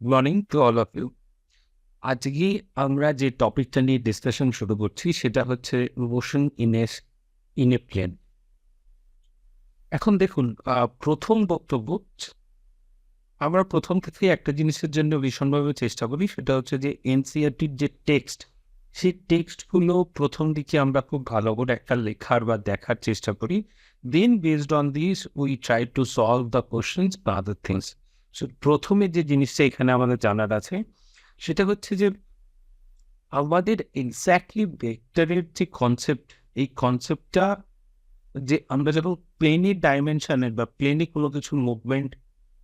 Morning to all of you. আজকে আমরা যে টপিকটা নিয়ে ডিসকাশন শুরু করছি সেটা হচ্ছে মোশন ইন এ প্লেন। এখন দেখুন, প্রথম বক্তব্য, আমরা প্রথম থেকে একটা জিনিসের জন্য ভীষণভাবে চেষ্টা করি, সেটা হচ্ছে যে এনসিইআরটির যে টেক্সট, সেই টেক্সটগুলো প্রথম দিকে আমরা খুব ভালো করে একটা লেখার বা দেখার চেষ্টা করি। Then based on this we try to solve the questions বা আদার থিংস। সো প্রথমে যে জিনিসটা এখানে আমাদের জানার আছে সেটা হচ্ছে যে আমাদের এক্স্যাক্টলি ভেক্টরের যে কনসেপ্ট, এই কনসেপ্টটা যে আমরা যখন প্লেনের ডাইমেনশনের বা প্লেনে কোনো কিছুর মুভমেন্ট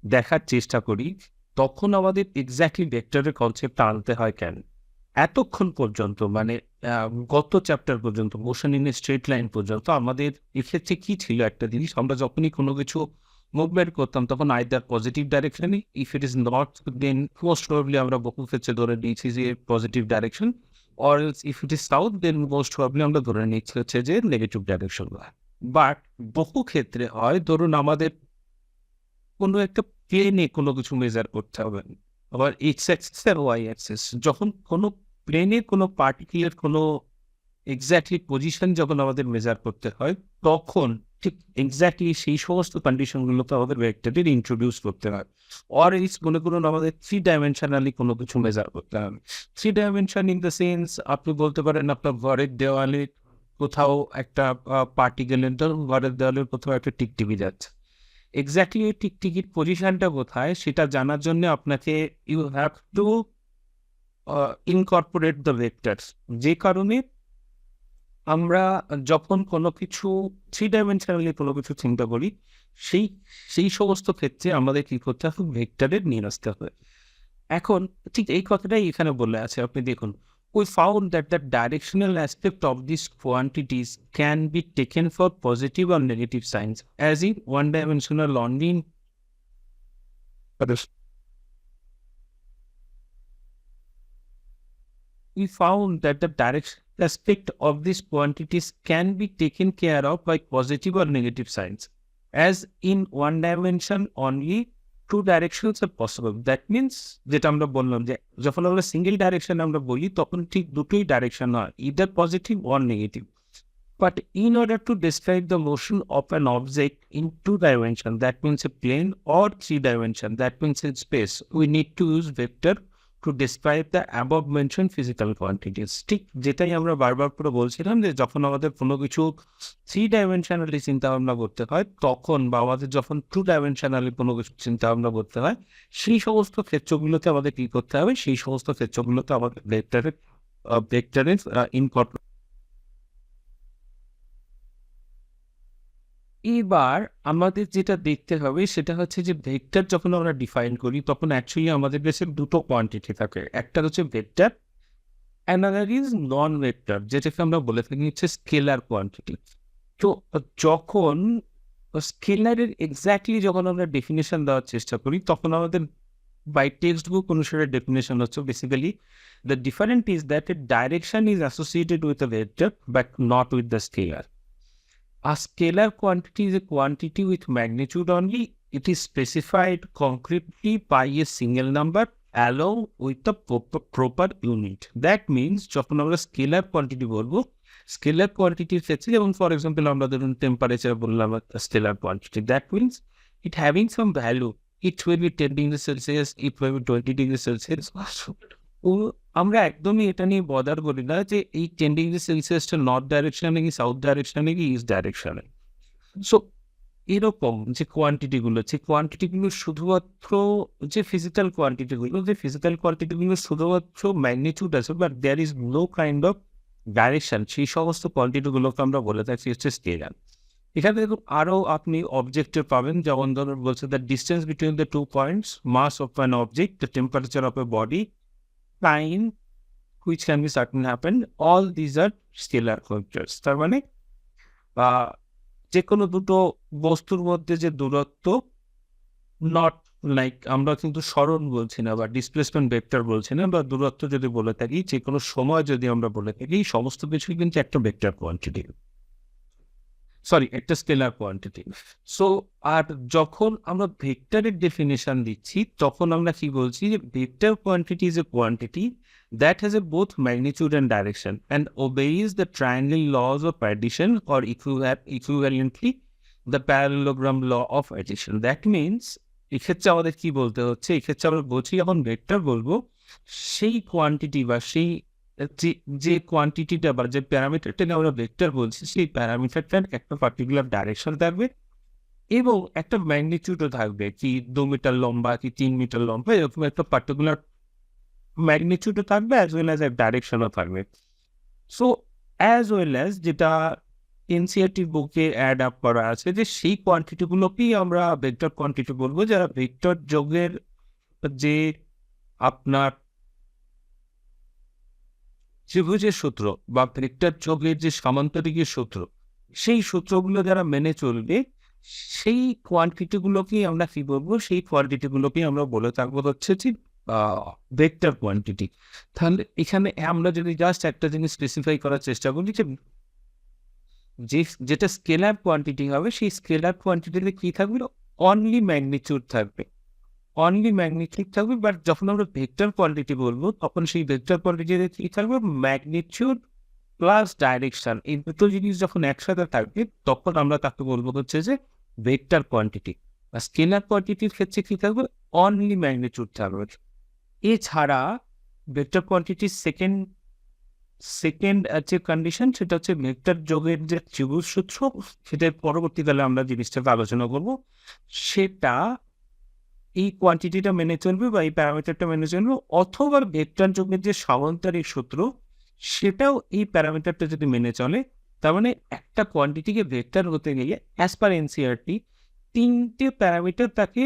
দেখার চেষ্টা করি, তখন আমাদের এক্স্যাক্টলি ভেক্টরের কনসেপ্টটা আনতে হয় কেন? এতক্ষণ পর্যন্ত মানে গত চ্যাপ্টার পর্যন্ত, motion in a straight line পর্যন্ত আমাদের এক্ষেত্রে কি ছিল একটা জিনিস, আমরা যখনই কোনো কিছু মুভমেন্ট করতাম তখন আইদার পজিটিভ ডাইরেকশনে, if it is not then most probably আমরা বহু ক্ষেত্রে ধরে নিয়েছি যে positive direction, or if it is south then most probably আমরা ধরে নিচ্ছি হচ্ছে যে নেগেটিভ ডাইরেকশন। বাট বহু ক্ষেত্রে হয়, ধরুন আমাদের কোনো একটা প্লেনে কোনো কিছু মেজার করতে হবে, আবার এক্স অ্যাক্সিস আর ওয়াই অ্যাক্সিস, যখন কোনো প্লেনে কোনো পার্টিকুলার কোনো এক্স্যাক্টলি পজিশন যখন আমাদের মেজার করতে হয়, তখন ঠিক এক্স্যাক্টলি সেই সমস্ত কন্ডিশনগুলোকে আমাদের ভেক্টরের ইন্ট্রোডিউস করতে হয়। অর ইস মনে করুন আমাদের থ্রি ডাইমেনশনালি কোনো কিছু মেজার করতে হবে। Three dimension in the sense, আপনি বলতে পারেন আপনার ঘরের দেওয়ালে কোথাও একটা পার্টিকেলের, ধরুন ঘরের দেওয়ালের কোথাও একটা টিকটিকি যাচ্ছে, এক্স্যাক্টলি ওই টিকটিকির পজিশনটা কোথায় সেটা জানার জন্য আপনাকে you have to incorporate the vectors. যে কারণে আমরা যখন কোনো কিছু থ্রি ডাইমেনশনালি কোনো কিছু চিন্তা করি, সেই সেই সমস্ত ক্ষেত্রে আমাদের কি করতে হবে, ভেক্টরের নিয়ে আসতে হবে। এখন ঠিক এই কথাটাই এখানে বলে আছে, আপনি দেখুন, we found that the directional aspect of these quantities can be taken for positive or negative signs, as in one dimensional only in we found that the direct aspect of these quantities can be taken care of by positive or negative signs, as in one dimension only two directions are possible. That means যেটা আমরা বললাম যে যখন আমরা single direction আমরা বলি তখন ঠিক দুটোই ডাইরেকশন হয়, either positive or negative. But in order to describe the motion of an object in two dimension, that means a plane, or three dimension, that means in space, we need to use vector to describe the above mentioned physical quantities. ঠিক যেটাই আমরা বারবার করে বলছিলাম যে যখন আমাদের কোনো কিছু থ্রি ডাইমেনশনালি চিন্তা ভাবনা করতে হয় তখন, বা আমাদের যখন টু ডাইমেনশনালি কোনো কিছু চিন্তা ভাবনা করতে হয়, সেই সমস্ত ক্ষেত্রগুলোতে আমাদের কি করতে হবে, সেই সমস্ত ক্ষেত্রগুলোতে আমাদের ভেক্টরের ইনকর্পোরেট। এবার আমাদের যেটা দেখতে হবে সেটা হচ্ছে যে ভেক্টর যখন আমরা ডিফাইন করি তখন অ্যাকচুয়ালি আমাদের কাছে দুটো কোয়ান্টিটি থাকে, একটা হচ্ছে vector, another is non vector, যেটাকে আমরা বলে থাকি হচ্ছে স্কেলার কোয়ান্টিটি। তো যখন স্কেলারের এক্স্যাক্টলি যখন আমরা ডেফিনেশন দেওয়ার চেষ্টা করি তখন আমাদের বাই টেক্সট বুক অনুসারে ডেফিনেশন হচ্ছে basically the different is that a direction is associated with a vector but not with the scalar. A scalar quantity is a quantity with magnitude only. It is specified concretely by a single number along with the proper unit. That means যখন আমরা scalar quantity বলবো, scalar কোয়ান্টিটির ক্ষেত্রে যেমন for example আমরা ধরুন temperature বললাম scalar quantity, that means it having some value, it will be 10 degree Celsius, it will be 20 degree Celsius. ও আমরা একদমই এটা নিয়ে বদার করি না যে এই 10 ডিগ্রি সেলসিয়াসটা নর্থ ডাইরেকশনে কি সাউথ ডাইরেকশনে কি ইস্ট ডাইরেকশনে। সো এরকম যে কোয়ান্টিটিগুলো, যে কোয়ান্টিটিগুলো শুধুমাত্র যে ফিজিক্যাল কোয়ান্টিটিগুলো শুধুমাত্র ম্যাগনিটিউড আছে but there is no kind of direction, সেই সমস্ত কোয়ান্টিটিগুলোকে আমরা বলে থাকি হচ্ছে স্কেলার। এখানে দেখুন আরও আপনি অবজেক্টিভ পাবেন, যেমন ধরুন বলছে the distance between the 2 points, mass of an object, the temperature of a body, time which can be certain happen, all these are scalar vectors. তার মানে যে কোনো দুটো বস্তুর মধ্যে যে দূরত্ব, নট লাইক আমরা কিন্তু সরণ বলছি না বা ডিসপ্লেসমেন্ট ভেক্টর বলছি না, বা দূরত্ব যদি বলে থাকি, যে কোনো সময় যদি আমরা বলে থাকি, সমস্ত কিছুই কিন্তু একটা ভেক্টর কোয়ান্টিটি। সরি, একটা স্কেলার কোয়ান্টিটি। সো আর যখন আমরা ভেক্টরের ডেফিনেশন দিচ্ছি তখন আমরা কি বলছি যে vector quantity is a quantity that has a both magnitude and direction and obeys the triangle laws of addition or equivalently the parallelogram law of addition. That means এক্ষেত্রে আমাদের কি বলতে হচ্ছে, এক্ষেত্রে আমরা বলছি যখন ভেক্টর বলবো সেই কোয়ান্টিটি বা সেই যে কোয়ান্টিটিটা বা যে প্যারামিটারটাকে আমরা ভেক্টর বলছি সেই প্যারামিটারটার একটা পার্টিকুলার ডাইরেকশন থাকবে এবং একটা ম্যাগনিটিউডও থাকবে, কি 2 মিটার লম্বা কি 3 মিটার লম্বা, এরকম একটা পার্টিকুলার ম্যাগনিটিউডও থাকবে অ্যাজ ওয়েল অ্যাজ ডাইরেকশনও থাকবে। সো অ্যাজ ওয়েল অ্যাজ যেটা এনসিইআরটি বুকে অ্যাড আপ করা আছে যে সেই কোয়ান্টিটিগুলোকেই আমরা ভেক্টর কোয়ান্টিটি বলবো, যারা ভেক্টর যোগের যে আপনার ত্রিভুজের সূত্র বা ভেক্টর যোগের যে সামান্তরিকের সূত্র সেই সূত্রগুলো যারা মেনে চলবে সেই কোয়ান্টিটিগুলোকেই আমরা কি বলবো, সেই কোয়ান্টিটিগুলোকেই আমরা বলে থাকবো হচ্ছে যে ভেক্টর কোয়ান্টিটি। তাহলে এখানে আমরা যদি জাস্ট একটা জিনিস স্পেসিফাই করার চেষ্টা করি যে যেটা স্কেলার কোয়ান্টিটি হবে সেই স্কেলার কোয়ান্টিটিতে কি থাকবে, অনলি ম্যাগনিটিউড থাকবে, অনলি ম্যাগনিটিউড থাকবে। বাট যখন আমরা ভেক্টর কোয়ান্টিটি বলবো তখন সেই ভেক্টর কোয়ান্টিটিতে কি থাকবে, ম্যাগনিটিউড প্লাস ডাইরেকশন, এই দুটো জিনিস যখন একসাথে থাকবে তখন আমরা তাকে বলবো হচ্ছে যে ভেক্টর কোয়ান্টিটি। আর স্কেলার কোয়ান্টিটির ক্ষেত্রে কি থাকবে, অনলি ম্যাগনিটিউড থাকবে। এছাড়া ভেক্টর কোয়ান্টিটির সেকেন্ড যে কন্ডিশন সেটা হচ্ছে ভেক্টর যোগের যে ত্রিভুজ সূত্র, সেটার পরবর্তীকালে আমরা জিনিসটাকে আলোচনা করব, সেটা এই কোয়ান্টিটিটা মেনে চলবে বা এই প্যারামিটারটা মেনে চলবে, অথবা ভেক্টর যোগের যে সামান্তরিক সূত্র সেটাও এই প্যারামিটারটা যদি মেনে চলে। তার মানে একটা কোয়ান্টিটিকে ভেক্টর হতে গেলে অ্যাজ পার এনসিইআরটি 3টে প্যারামিটার তাকে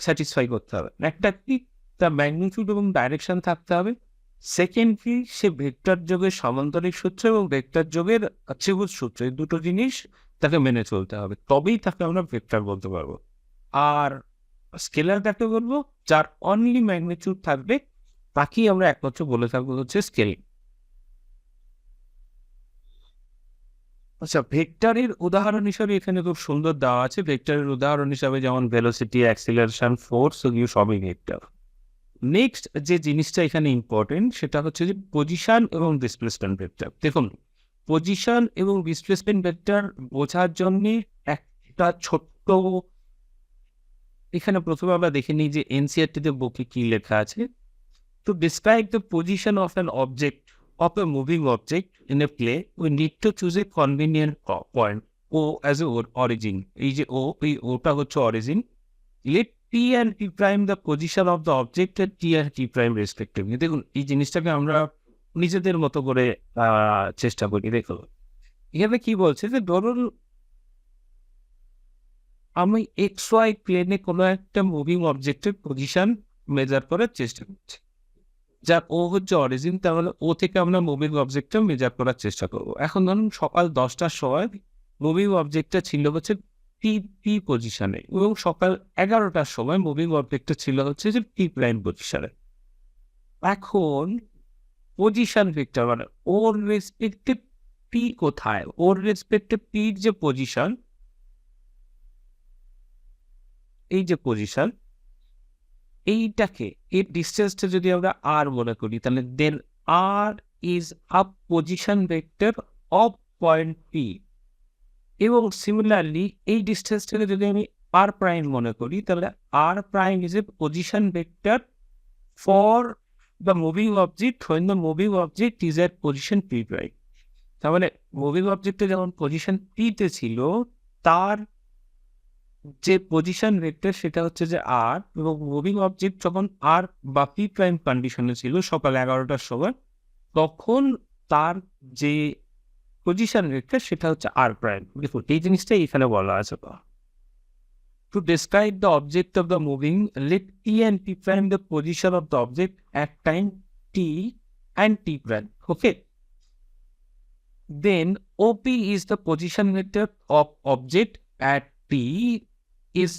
স্যাটিসফাই করতে হবে। একটা কি, তার ম্যাগনিটিউড এবং ডাইরেকশন থাকতে হবে। সেকেন্ড কি, সে ভেক্টর যোগের সামান্তরিক সূত্র এবং ভেক্টর যোগের ত্রিভুজ সূত্র, এই দুটো জিনিস তাকে মেনে চলতে হবে, তবেই তাকে আমরা ভেক্টর বলতে পারবো। আর স্কেলার কাকে বলবো, যার অনলি ম্যাগনিটিউড থাকবে তাকেই আমরা একমাত্র বলে থাকবো হচ্ছে স্কেলিং। আচ্ছা, ভেক্টরের উদাহরণ হিসাবে এখানে খুব সুন্দর দেওয়া আছে। ভেক্টরের উদাহরণ হিসাবে যেমন ভেলোসিটি, অ্যাক্সিলারেশন, ফোর্স, এগুলো সবই ভেক্টর। নেক্সট যে জিনিসটা এখানে ইম্পর্টেন্ট সেটা হচ্ছে যে পজিশন এবং ডিসপ্লেসমেন্ট ভেক্টর। দেখুন, পজিশন এবং ডিসপ্লেসমেন্ট ভেক্টর বোঝার জন্য একটা ছোট্ট, এখানে প্রথমে আমরা দেখে নিই যে এনসিইআরটিতে বুকে কি লেখা আছে। To describe the position of an object, of a moving object in a plane, we need to choose a convenient point, O as a origin. এই যে O, এই ওটা হচ্ছে origin. Let P and P prime the position of the object at T and T prime respectively. দেখুন, এই জিনিসটাকে আমরা নিজেদের মতো করে চেষ্টা করি। দেখুন এখানে কি বলছে যে ধরুন আমি এক্স ওয়াই প্লেনে কোনো একটা মুভিং অবজেক্টের পজিশন মেজার করার চেষ্টা করছি, যার ও হচ্ছে অরিজিন, তাহলে ও থেকে আমরা মুভিং অবজেক্টটা মেজার করার চেষ্টা করবো। এখন ধরুন সকাল 10টার সময় মুভিং অবজেক্টটা ছিল হচ্ছে পি পজিশনে এবং সকাল 11টার সময় মুভিং অবজেক্টটা ছিল হচ্ছে যে পি প্রাইম পজিশনে। এখন পজিশন ভেক্টর মানে ওর রেসপেক্টে পি কোথায়, ওর রেসপেক্টে পির যে পজিশন, এই যে পজিশন, এইটাকে এই ডিস্টেন্সটা যদি আমরা আর মনে করি তাহলে then R is a position vector of point P. এবং সিমিলারলি এই ডিস্টেন্সটাকে যদি আমি আর প্রাইম মনে করি তাহলে R prime is a position vector for the moving object when the moving object is at position p prime. তার মানে মুভিং অবজেক্টে যেমন পজিশন পি তে ছিল, তার যে পজিশন ভেক্টর সেটা হচ্ছে যে আর, এবং মুভিং অবজেক্ট যখন আর বা পি প্রাইম কন্ডিশনে ছিল সকাল 11টার সময়, তখন তার যে পজিশন ভেক্টর সেটা হচ্ছে আর প্রাইম। দেখুন এই জিনিসটাই এখানে বলা আছে। To describe the object of the moving, let P and P prime the position of the object at time t and t prime. Okay. Then OP is the position vector of object at P. Is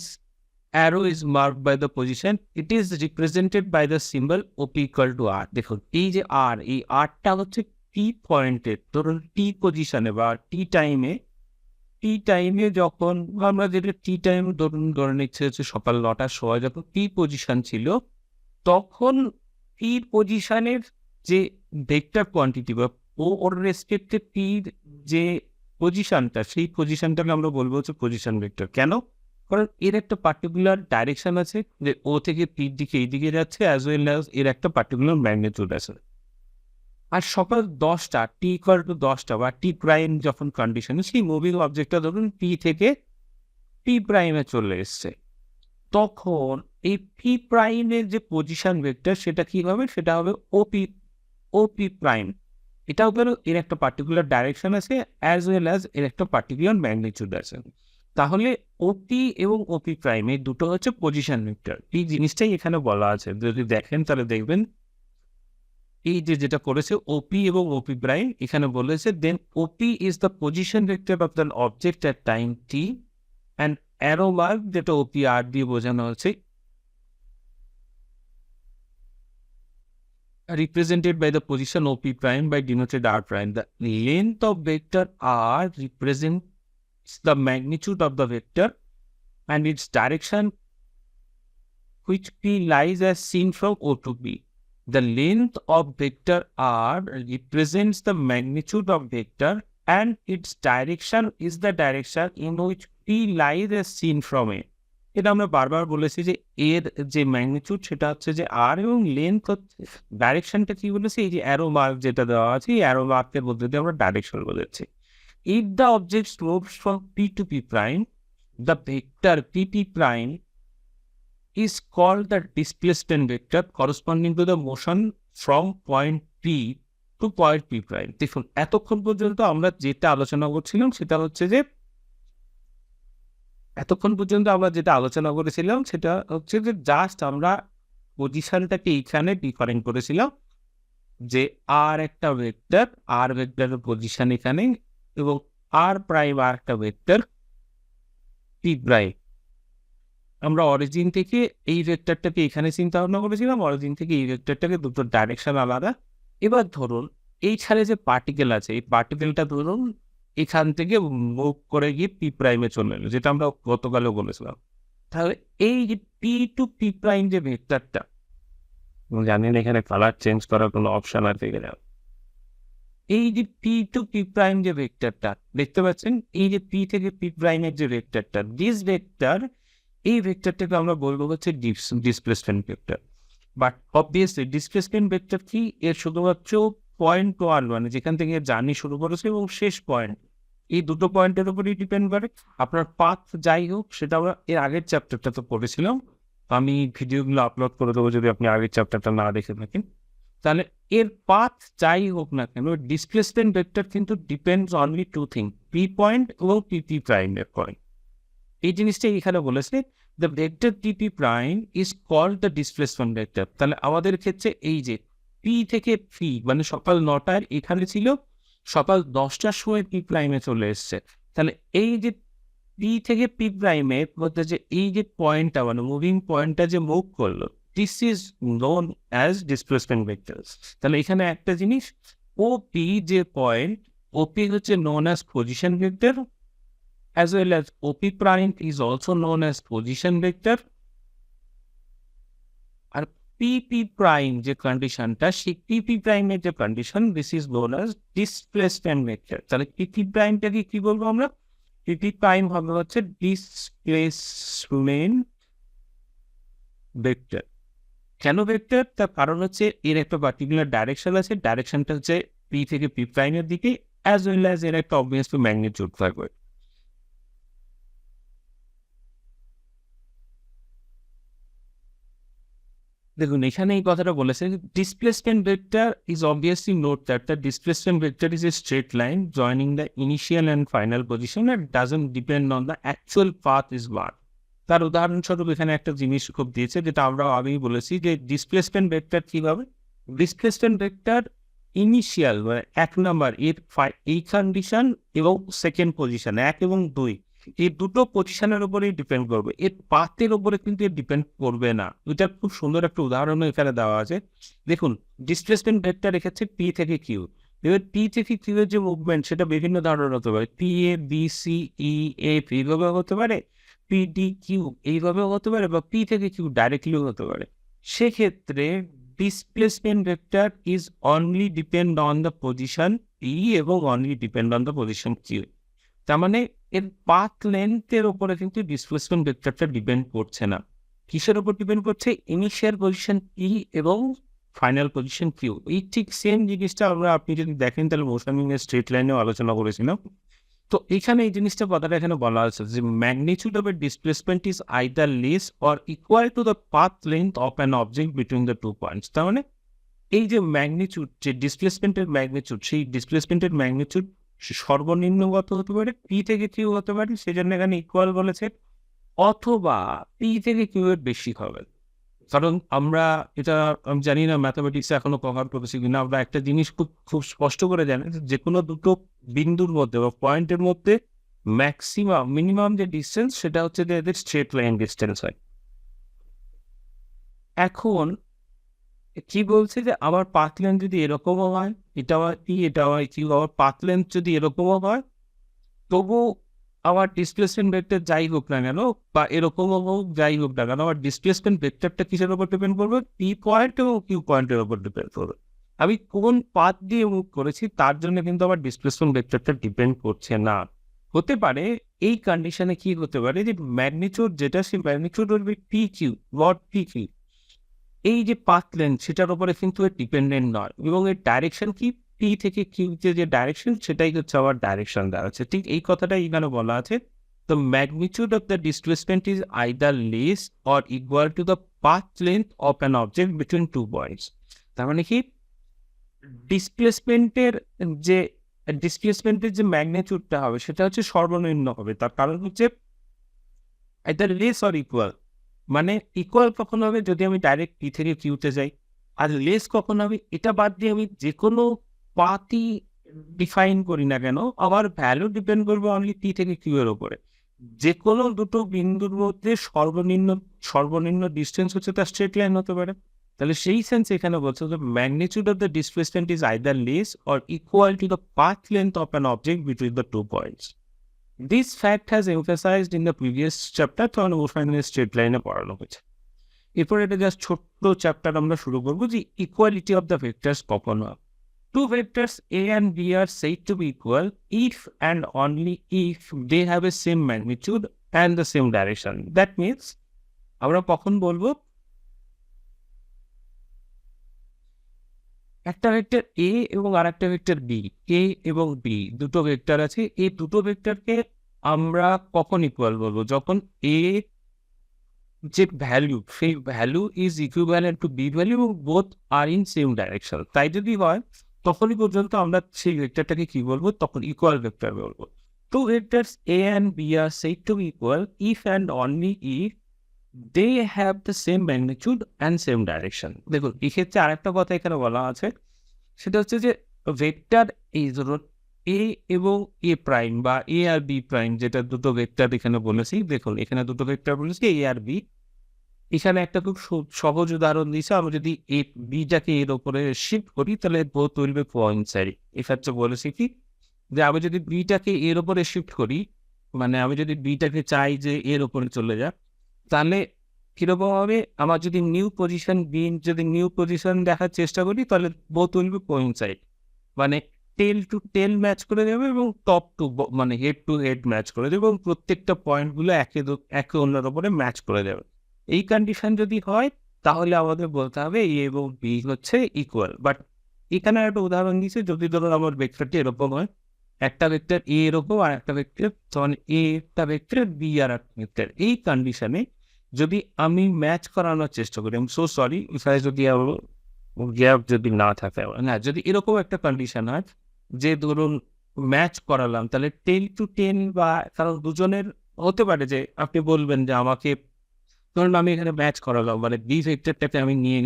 arrow is marked by the position. It is represented by the symbol OP equal to R. দেখুন এই যে R, এই Rটা হচ্ছে T পয়েন্টের, ধরুন T পজিশনে বা T টাইমে টি টাইমে যখন আমরা যেটা টি টাইম ধরে নিচ্ছে হচ্ছে সকাল ৯টার সময় যখন টি পজিশন ছিল, তখন টি পজিশনের যে ভেক্টর কোয়ান্টিটি বা ওর রেসপেক্টে টির যে পজিশনটা, সেই পজিশনটাকে আমরা বলবো হচ্ছে পজিশন ভেক্টর। কেন? কারণ এর একটা পার্টিকুলার ডাইরেকশন আছে যে ও থেকে টির দিকে এইদিকে যাচ্ছে, অ্যাজ ওয়েল অ্যাজ এর একটা পার্টিকুলার ম্যাগনিটিউড আছে। আর সকাল 10টা টি ইকুয়াল টু 10টা বা টি প্রাইম যখন কন্ডিশনে সেই মুভিং অবজেক্টটা ধরুন টি থেকে পি প্রাইমে চলে এসছে, তখন এই পি প্রাইমের যে পজিশন ভেক্টর সেটা কি হবে? সেটা হবে ওপি ওপি প্রাইম। এটাও গেল এর একটা পার্টিকুলার ডাইরেকশন আছে, অ্যাজ ওয়েল অ্যাজ এর একটা পার্টিকুলার ম্যাগনিটিউড আছে। তাহলে ওপি এবং ওপি প্রাইম এই দুটো হচ্ছে পজিশন ভেক্টর। এই জিনিসটাই এখানে বলা আছে, যদি দেখেন তাহলে দেখবেন এই যে যেটা করেছে ওপি এবং ওপি প্রাইম এখানে বলেছে then OP is the position vector of the object at time T and arrow mark যেটা ওপি আর দিয়ে বোঝানো হচ্ছে represented by the position OP prime by denoted R prime. The length of vector R represents the magnitude of the vector and its direction which P lies as seen from O to B. The length of vector R represents the magnitude of vector and its direction is the direction in which P lies as seen from A. এটা আমরা বারবার বলেছি যে এর যে magnitude সেটা হচ্ছে যে আর এবং লেন্থ হচ্ছে ডাইরেকশনটা কি বলেছি, এই যে অ্যারো মার্ক যেটা দেওয়া আছে এই অ্যারো মার্কের মধ্যে দিয়ে আমরা ডাইরেকশন বলেছি। If the object moves from P to P prime, the vector P P prime is called the displacement vector corresponding to the motion from point P to point P prime. দেখুন এতক্ষণ পর্যন্ত আমরা যেটা আলোচনা করছিলাম সেটা হচ্ছে যে জাস্ট আমরা পজিশনটাকে এইখানে ডিফারেন্ট করেছিলাম যে আর একটা ভেক্টর, আর ভেক্টরের পজিশন এখানে এবং আর প্রাইম আর একটা ভেক্টর পি প্রাইম। আমরা অরিজিন থেকে এই ভেক্টরটাকে এখানে চিন্তা ভাবনা করেছিলাম, অরিজিন থেকে এই ভেক্টরটাকে দুটো ডাইরেকশন আলাদা। এবার ধরুন এইখানে যে পার্টিকেল আছে এই পার্টিকেলটা ধরুন এখান থেকে মুভ করে গিয়ে পি প্রাইমে চলে এলো, যেটা আমরা গতকালও বলেছিলাম। তাহলে এই যে পি টু পি প্রাইম যে ভেক্টরটা, জানেন এখানে কালার চেঞ্জ করার কোনো অপশন আছে কিনা, এই যে পি টু পি প্রাইম যে ভেক্টরটা দেখতে পাচ্ছেন, এই যে পি থেকে পি প্রাইমের যে ভেক্টরটা, দিস ভেক্টর, এই ভেক্টরটাকে আমরা বলবো হচ্ছে displacement vector. But obviously displacement vector কি, এর শুধুমাত্র পয়েন্ট ওয়ান মানে যেখান থেকে জার্নি শুরু করেছে এবং শেষ পয়েন্ট, এই দুটো পয়েন্টের উপরই ডিপেন্ড করে। আপনার পাথ যাই হোক সেটা আমরা এর আগের চ্যাপ্টারটা তো পড়েছিলাম, আমি ভিডিওগুলো আপলোড করে দেবো যদি আপনি আগের চ্যাপ্টারটা না দেখে থাকেন। তাহলে এর পাথ যাই হোক না কেন ডিসপ্লেসমেন্ট ভেক্টর কিন্তু depends only two thing, P point এবং পি পি প্রাইমের পয়েন্ট। এই জিনিসটাই এখানে বলেছে the vector P P prime is called the displacement vector. তাহলে আমাদের ক্ষেত্রে এই যে পি থেকে পি মানে সকাল 9টায় এখানে ছিল, সকাল 10টার সময় পি প্রাইমে চলে এসছে। তাহলে এই যে পি থেকে পি প্রাইমের মধ্যে যে এই যে পয়েন্টটা মানে মুভিং পয়েন্টটা যে মুভ করলো, this is known as displacement vector. তাহলে এখানে একটা জিনিস, ও পি যে পয়েন্ট, ওপি হচ্ছে known as position vector as well as OP prime is also known as position vector R PP prime যে কন্ডিশনটা সেই PP prime এর যে condition this is known as displacement vector। তাহলে PP primeটাকে কি বলবো আমরা? PP prime হবে হচ্ছে displacement vector। কেন ভেক্টর? তার কারণ হচ্ছে এর একটা পার্টিকুলার ডাইরেকশন আছে, ডাইরেকশনটা হচ্ছে P থেকে P prime এর দিকে as well as এর একটা অবভিয়াসলি ম্যাগনিটিউড থাকবে। দেখুন এখানে এই কথাটা বলেছে displacement vector is obviously note that the displacement vector is a straight line joining the initial and final position and doesn't depend on the actual path is mark. তার উদাহরণস্বরূপ এখানে একটা জিনিস খুব দিয়েছে যেটা আমরা আগেই বলেছি যে ডিসপ্লেসমেন্ট ভেক্টর কীভাবে, ডিসপ্লেসমেন্ট ভেক্টর ইনিশিয়াল মানে 1 নম্বর এর এই কন্ডিশন এবং সেকেন্ড পজিশন 1 এবং 2 এই দুটো পজিশনের উপরেই ডিপেন্ড করবে, এর পাথের উপরে কিন্তু এর ডিপেন্ড করবে না। এটার খুব সুন্দর একটা উদাহরণ এখানে দেওয়া আছে। দেখুন ডিসপ্লেসমেন্ট ভেক্টর রেখেছে পি থেকে কিউ, এবার পি থেকে কিউ এর যে মুভমেন্ট সেটা বিভিন্ন ধরনের হতে পারে, P A B C E F এইভাবে হতে পারে, পি ডি কিউ এইভাবেও হতে পারে, বা পি থেকে কিউ ডাইরেক্টলিও হতে পারে। সেক্ষেত্রে displacement vector is only depend on the position P এবং only depend on the position Q. তার মানে এর পাথ লেন্থের উপরে কিন্তু ডিসপ্লেসমেন্ট ভেক্টরটা ডিপেন্ড করছে না। কিসের উপর ডিপেন্ড করছে? ইনিশিয়াল পজিশন পি এবং ফাইনাল পজিশন কিউ। এই ঠিক সেম জিনিসটা আপনি যদি দেখেন তাহলে মোশন ইন স্ট্রেট লাইনেও আলোচনা করেছিলাম। তো এখানে এই জিনিসটা কথাটা এখানে বলা আছে যে magnitude of a displacement is either less or equal to the path length of an object between the two points. তার মানে এই যে ম্যাগনিটিউড, যে ডিসপ্লেসমেন্টের ম্যাগনিটিউড, সেই ডিসপ্লেসমেন্টের ম্যাগনিটিউড সর্বনিম্ন কত হতে পারে? পি থেকে কিউ হতে পারে, সেজন্য এখানে ইকুয়াল বলেছে, অথবা পি থেকে কিউ এর বেশি হবে। কারণ এটা আমি জানি না ম্যাথামেটিক্সে এখনো কভার করেছি কিনা, আমরা একটা জিনিস খুব স্পষ্ট করে জানি যে কোনো দুটো বিন্দুর মধ্যে বা পয়েন্টের মধ্যে মিনিমাম যে ডিস্টেন্স সেটা হচ্ছে যে এদের স্ট্রেট লাইন ডিস্টেন্স হয়। এখন কি বলছে যে আমার পাথ লেন্থ যদি এরকমও হয়, এটা হয় পি, এটা হয় কিউ, আমার পাথ লেন্থ যদি এরকমও হয়, তবু আমার ডিসপ্লেসমেন্ট ভেক্টর যাই হোক না কেন, বা এরকমও হোক যাই হোক না কেন, আমার ডিসপ্লেসমেন্ট ভেক্টরটা কিসের উপর ডিপেন্ড করবে? পি পয়েন্ট এবং কিউ পয়েন্টের উপর ডিপেন্ড করবে। আমি কোন পাথ দিয়ে মুভ করেছি তার জন্য কিন্তু আমার ডিসপ্লেসমেন্ট ভেক্টরটা ডিপেন্ড করছে না। হতে পারে এই কন্ডিশনে কি হতে পারে যে ম্যাগনিটিউড যেটা, সেই ম্যাগনিটিউড হবে P Q, not P Q. এই যে পাথ লেন্থ সেটার উপরে কিন্তু ডিপেন্ডেন্ট নয়, এবং এর ডাইরেকশন কি, পি থেকে কিউতে যে ডাইরেকশন সেটাই হচ্ছে আমার ডাইরেকশন দাঁড়াচ্ছে। ঠিক এই কথাটাই এখানে বলা আছে, the magnitude of the displacement is either less or equal to the path length of an object between two points। তার মানে কি, ডিসপ্লেসমেন্টের যে ম্যাগনিটিউডটা হবে সেটা হচ্ছে সর্বনিম্ন হবে। তার কারণ হচ্ছে either less or equal। মানে ইকুয়াল কখন হবে? যদি আমি ডাইরেক্ট পি থেকে কিউতে যাই। আর লেস কখন হবে? এটা বাদ দিয়ে আমি যে কোনো পাথই ডিফাইন করি না কেন, আমার ভ্যালু ডিপেন্ড করবে অনলি পি থেকে কিউ এর উপরে। যে কোনো দুটো বিন্দুর মধ্যে সর্বনিম্ন ডিস্টেন্স হচ্ছে তার স্ট্রেট লাইন হতে পারে। তাহলে সেই সেন্স এখানে বলছে যে magnitude of the displacement is either less or equal to the path length of an object between the two points. This fact has emphasized in the previous chapter, তো motion in straight লাইনে পড়ানো হয়েছে। এরপর এটা just ছোট্ট chapter আমরা শুরু করবো যে ইকুয়ালিটি অফ দ্য ভেক্টরস কখন হয়। Two vectors A and B are said to be equal if and only if they have a same magnitude and the same direction. That means আমরা কখন বলবো একটা ভেক্টর এ এবং আর একটা ভেক্টর বি, এ এবং B দুটো ভেক্টর আছে, এই দুটো ভেক্টরকে আমরা কখন ইকুয়াল বলবো? যখন এ যে ভ্যালু, সেই value is equivalent to B value এবং both are in same direction. তাই যদি হয় তখনই পর্যন্ত আমরা সেই ভেক্টরটাকে কি বলবো? তখন ইকুয়াল ভেক্টর বলবো। Two vectors A and B are said to be equal if and only if they have the same magnitude and same direction। দেখুন এক্ষেত্রে আরেকটা কথা এখানে বলা আছে, সেটা হচ্ছে যে ভেক্টর এই ধরুন এ এবং এ প্রাইম বা এ আর বি প্রাইম, যেটা দুটো ভেক্টর এখানে বলেছি। দেখুন এখানে দুটো ভেক্টর বলেছি এ আর বি। এখানে একটা খুব সহজ উদাহরণ দিয়েছে, আমরা যদি এ বিটাকে এর উপরে শিফট করি তাহলে বোথ উইল বি কোইনসাইড। এক্ষেত্রে বলেছি কি যে আমি যদি বিটাকে এর উপরে শিফট করি, মানে আমি যদি বিটাকে চাই যে এর উপরে চলে যাক, তাহলে কিরকম হবে? আমার যদি নিউ পজিশন দেখার চেষ্টা করি তাহলে বোথ উইল বি কোইনসাইড, মানে টেল টু টেল ম্যাচ করে যাবে এবং টপ টু মানে হেড টু হেড ম্যাচ করে যাবে, এবং প্রত্যেকটা পয়েন্টগুলো একে অন্যের উপরে ম্যাচ করে যাবে। এই কন্ডিশন যদি হয় তাহলে আমাদের বলতে হবে এ এবং বি হচ্ছে ইকুয়াল। বাট এখানে একটা উদাহরণ দিয়েছে, যদি ধরুন আমার ভেক্টরটি এরকম হয়, একটা ভেক্টর এ এরকম আর একটা ভেক্টর, তখন এ একটা ভেক্টর বি আর একটা ভেক্টর, এই কন্ডিশনে যদি আমি ম্যাচ করানোর চেষ্টা করি, আমি সো সরি এখানে যদি গ্যাপ যদি না থাকে, না যদি এরকম একটা কন্ডিশন হয় যে ধরুন ম্যাচ করালাম, তাহলে 10 to 10 বা কারণ দুজনের হতে পারে যে আপনি বলবেন যে আমাকে, ধরুন আমি এখানে ম্যাচ করালাম, মানে বি ভেক্টরটাকে আমি নিয়ে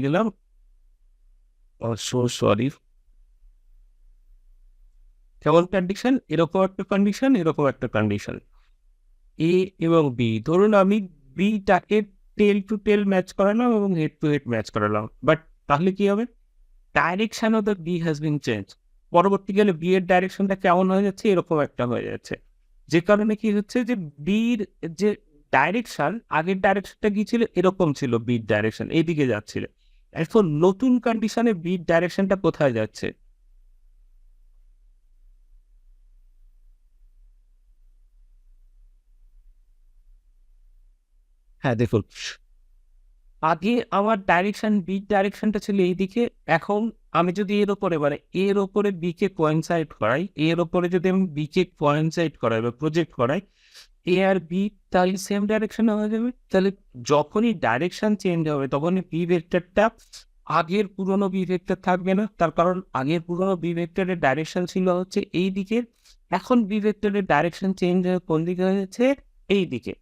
গেলাম, সো সরি, কেমন কন্ডিশন? এরকম একটা কন্ডিশন, এরকম একটা কন্ডিশন, এ এবং বি। ধরুন আমি বিটাকে টেল টু টেল ম্যাচ করালাম এবং হেড টু হেড ম্যাচ করালাম, বাট তাহলে কি হবে? Direction of the B has been change. পরবর্তীকালে বি এর ডাইরেকশনটা কেমন হয়ে যাচ্ছে? এরকম একটা হয়ে যাচ্ছে। যে কারণে কি হচ্ছে যে বির যে ডাইরেকশন, আগের ডাইরেকশনটা কি ছিল? এরকম ছিল বির ডাইরেকশন, এইদিকে যাচ্ছিল। এখন নতুন কন্ডিশনে বির ডাইরেকশনটা কোথায় যাচ্ছে? হ্যাঁ, দেখুন। আগে আমার বি ডাইরেকশনটা ছিল এইদিকে। এখন আমি যদি এর উপরে মানে এর উপরে বি কে কোয়েনসাইড করাই, এর উপরে যদি আমি বি কে কোয়েনসাইড করাই বা প্রজেক্ট করাই, এ আর বি তাহলে সেম ডাইরেকশনে হয়ে যাবে। তাহলে যখনই ডাইরেকশন চেঞ্জ হবে তখনই বি ভেক্টরটা আগের পুরনো বি ভেক্টর থাকবে না। তার কারণ আগের পুরনো বি ভেক্টরের ডাইরেকশন ছিল হচ্ছে এই দিকে। এখন বি ভেক্টরের ডাইরেকশন চেঞ্জ হয়ে কোন দিকে হয়ে যাচ্ছে? এই দিকে।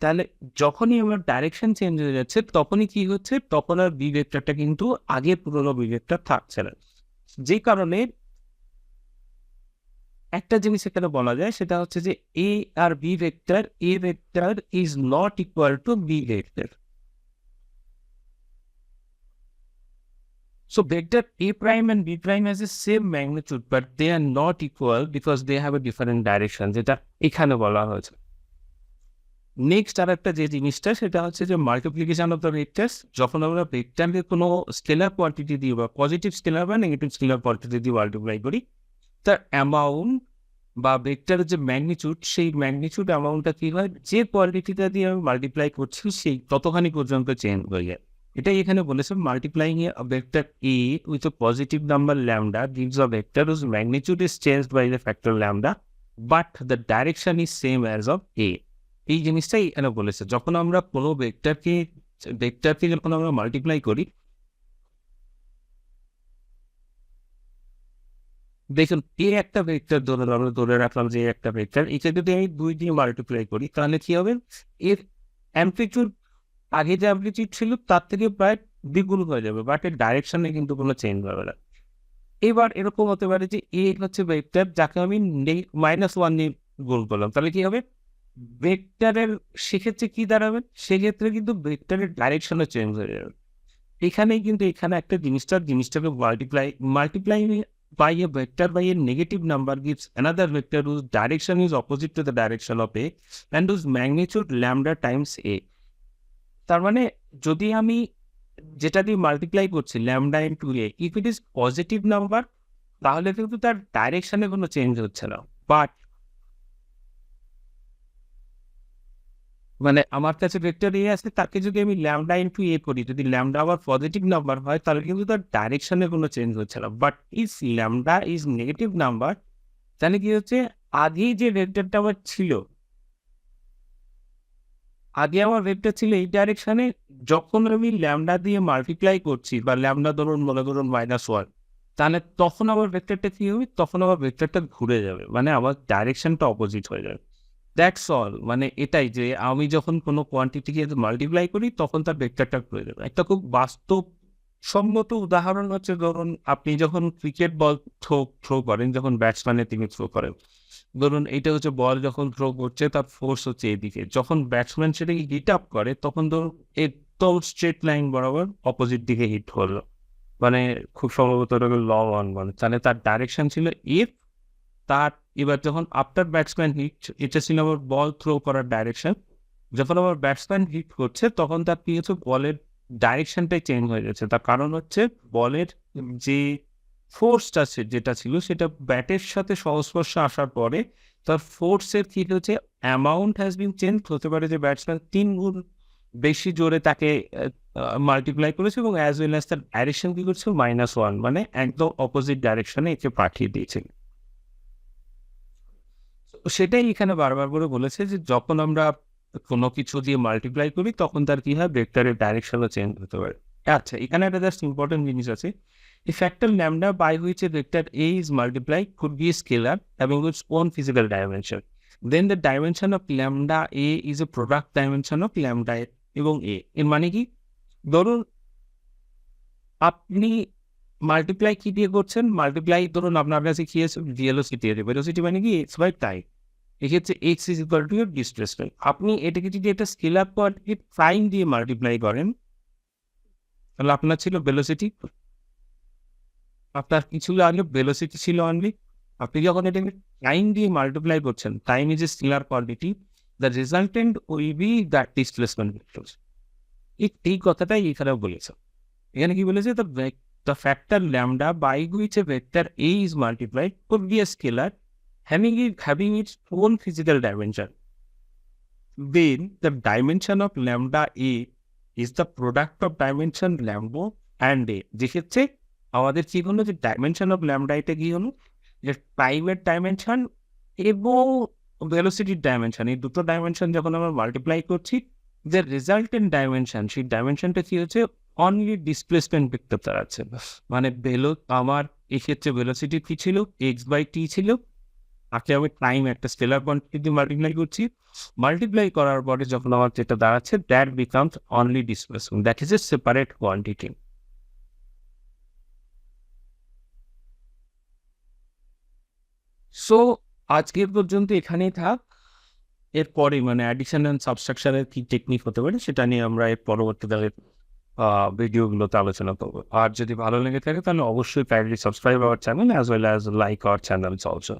তাহলে যখনই আমার ডাইরেকশন চেঞ্জ হয়ে যাচ্ছে তখনই কি হচ্ছে? তখন আর বি ভেক্টরটা কিন্তু আগের পুরনো বি ভেক্টর থাকছে না। যে কারণে একটা জিনিস এখানে বলা যায় সেটা হচ্ছে যে এ আর B vector, A vector is not equal to B vector. So vector A prime and B prime has the same magnitude, but they are not equal because they have a different direction, যেটা এখানে বলা হয়েছে। Next আর একটা যে জিনিসটা সেটা হচ্ছে যে মাল্টিপ্লিকেশন অফ দ্য ভেক্টরস। যখন আমরা ভেক্টরকে কোনো স্কেলার কোয়ান্টিটি দিয়ে বা পজিটিভ স্কেলার বা নেগেটিভ স্কেলার কোয়ান্টিটি দিয়ে মাল্টিপ্লাই করি, তার অ্যামাউন্ট বা ভেক্টরের যে ম্যাগনিটিউড, সেই ম্যাগনিটিউড অ্যামাউন্টটা কি হয়? যে কোয়ান্টিটিটা দিয়ে আমি মাল্টিপ্লাই করছি সেই ততখানি পর্যন্ত চেঞ্জ হয়ে যায়। এটাই এখানে বলেছে, multiplying A vector A with a positive number lambda gives a vector whose magnitude is changed by the factor lambda but the direction is same as of a। এই জিনিসটাই এখানে বলেছে। যখন আমরা কোনো ভেক্টরকে যখন আমরা মাল্টিপ্লাই করি, দেখুন এ একটা ভেক্টর আমরা ধরে রাখলাম যে একটা ভেক্টর, একে যদি আমি 2 দিয়ে মাল্টিপ্লাই করি তাহলে কি হবে? এর অ্যামপ্লিটিউড আগে যে অ্যামপ্লিটিউড ছিল তার থেকে প্রায় দ্বিগুণ হয়ে যাবে, বাট এর ডাইরেকশনে কিন্তু কোনো চেঞ্জ হবে না। এবার এরকম হতে পারে যে এ হচ্ছে ভেক্টর যাকে আমি -1 দিয়ে গুণ করলাম, তাহলে কি হবে? ভেক্টরের সেক্ষেত্রে কি দাঁড়াবে? সেক্ষেত্রে কিন্তু ভেক্টরের ডাইরেকশনও চেঞ্জ হয়ে যাবে। এখানেই কিন্তু এখানে একটা জিনিসটাকে multiply by a vector by a negative number gives another vector whose direction is opposite to the direction of a and whose magnitude lambda times a। তার মানে যদি আমি যেটা দিয়ে মাল্টিপ্লাই করছি lambda into a, if it is positive number তাহলে কিন্তু তার ডাইরেকশনে কোনো চেঞ্জ হচ্ছে না। বাট মানে আমার কাছে ভেক্টর এ আছে, তাকে যদি আমি ল্যামডা ইনটু এ করি, যদি ল্যামডা আবার পজিটিভ নাম্বার হয় তাহলে কিন্তু তার ডাইরেকশনে কোনো চেঞ্জ হচ্ছে না। But if lambda is negative number তাহলে কি হচ্ছে? আগেই যে ভেক্টরটা আমার ছিল, আগে আমার ভেক্টর ছিল এই ডাইরেকশনে, যখন আমি ল্যামডা দিয়ে মাল্টিপ্লাই করছি বা ল্যামডা ধরুন মনে করুন -1, তাহলে তখন আমার ভেক্টরটা কি হবে? তখন আমার ভেক্টরটা ঘুরে যাবে, মানে আমার ডাইরেকশনটা অপোজিট হয়ে যাবে। That's all. মানে এটাই যে আমি যখন কোনো কোয়ান্টিটিকে মাল্টিপ্লাই করি তখন তার ভেক্টরটা ঘুরে যাবে। একটা খুব বাস্তবসম্মত উদাহরণ হচ্ছে, ধরুন আপনি যখন ক্রিকেট বল থ্রো করেন, যখন ব্যাটসম্যানের দিকে থ্রো করেন, ধরুন এইটা হচ্ছে বল যখন থ্রো করছে তার ফোর্স হচ্ছে এদিকে, যখন ব্যাটসম্যান সেটাকে হিট আপ করে তখন ধরুন একদম স্ট্রেট লাইন বরাবর অপোজিট দিকে হিট হলো, মানে খুব সম্ভবত লং অন বলে, তাহলে তার ডাইরেকশন ছিল এফ। তার এবার যখন আফটার ব্যাটসম্যান হিট, এটা ছিল আমার বল থ্রো করার ডাইরেকশন, যখন আমার ব্যাটসম্যান হিট করছে তখন তার কি হচ্ছে? বলের ডাইরেকশনটাই চেঞ্জ হয়ে যাচ্ছে। তার কারণ হচ্ছে বলের যে ফোর্সটা যেটা ছিল সেটা ব্যাটের সাথে সংস্পর্শে আসার পরে তার ফোর্সের কি হচ্ছে? Amount has been change. হতে পারে যে ব্যাটসম্যান 3 গুণ বেশি জোরে তাকে মাল্টিপ্লাই করেছে এবং অ্যাজ ওয়েল অ্যাজ তার ডাইরেকশন কি করছে? -1, মানে একদম অপোজিট ডাইরেকশনে একে পাঠিয়ে দিয়েছে। তো সেটাই এখানে বারবার করে বলেছে যে যখন আমরা কোনো কিছু দিয়ে মাল্টিপ্লাই করি তখন তার কি হয়? ভেক্টরের ডাইরেকশনও চেঞ্জ হতে পারে। আচ্ছা, এখানে একটা জাস্ট ইম্পর্টেন্ট জিনিস আছে। A factor lambda by which a vector A is multiplied could be a scalar having its own physical dimension. Then the dimension of lambda A is a product dimension of lambda A এবং A। এর মানে কি? ধরুন আপনি multiply কি দিয়ে করছেন? Multiply ধরুন আপনার কাছে কি আছে? ভেলোসিটি আছে। ভেলোসিটি মানে কি? x by time. এক্ষেত্রে x is equal to your displacement. আপনি এটাকে যদি একটা স্কেলার কোয়ান্টিটি প্রাইম দিয়ে মাল্টিপ্লাই করেন তাহলে আপনার ছিল ভেলোসিটি, আপনার কি ছিল আগে? ভেলোসিটি ছিল অনলি। আপনি যখন এটাকে টাইম দিয়ে মাল্টিপ্লাই করছেন, time is a scalar quantity, the resultant will be that displacement vector. এই কথাটাই এখানেও বলেছে। এখানে কি বলেছে? The factor lambda by which a vector A is multiplied could be a scalar having its own physical dimension. Then the dimension of lambda a is the product of dimension lambda and a. যেক্ষেত্রে আমাদের কি হলো, যে dimension of lambda এটা কি হলো, যে টাইমের ডাইমেনশন এবং ভেলোসিটির ডাইমেনশন, এই দুটো ডাইমেনশন যখন আমরা মাল্টিপ্লাই করছি, যে রেজাল্টেন্ট ডাইমেনশন, সেই ডাইমেনশনটা কি হচ্ছে, অনলি ডিসপ্লেসমেন্ট ভেক্টর দাঁড়াচ্ছে। মানে আমার এক্ষেত্রে ভেলোসিটি কি ছিল, এক্স বাই টি ছিল, তাকে আমি টাইম একটা স্কেলার কোয়ান্টিটি দিয়ে মাল্টিপ্লাই করছি, মাল্টিপ্লাই করার পরে যখন আমার যেটা দাঁড়াচ্ছে, that becomes only displacement, that is a separate quantity. So আজকের পর্যন্ত এখানেই থাক। এরপরে মানে অ্যাডিশন অ্যান্ড সাবস্ট্রাকশনের কি টেকনিক হতে পারে সেটা নিয়ে আমরা এর পরবর্তীতে ভিডিওগুলোতে আলোচনা করবো। আর যদি ভালো লেগে থাকে তাহলে অবশ্যই kindly subscribe our channel as well as like our channels also.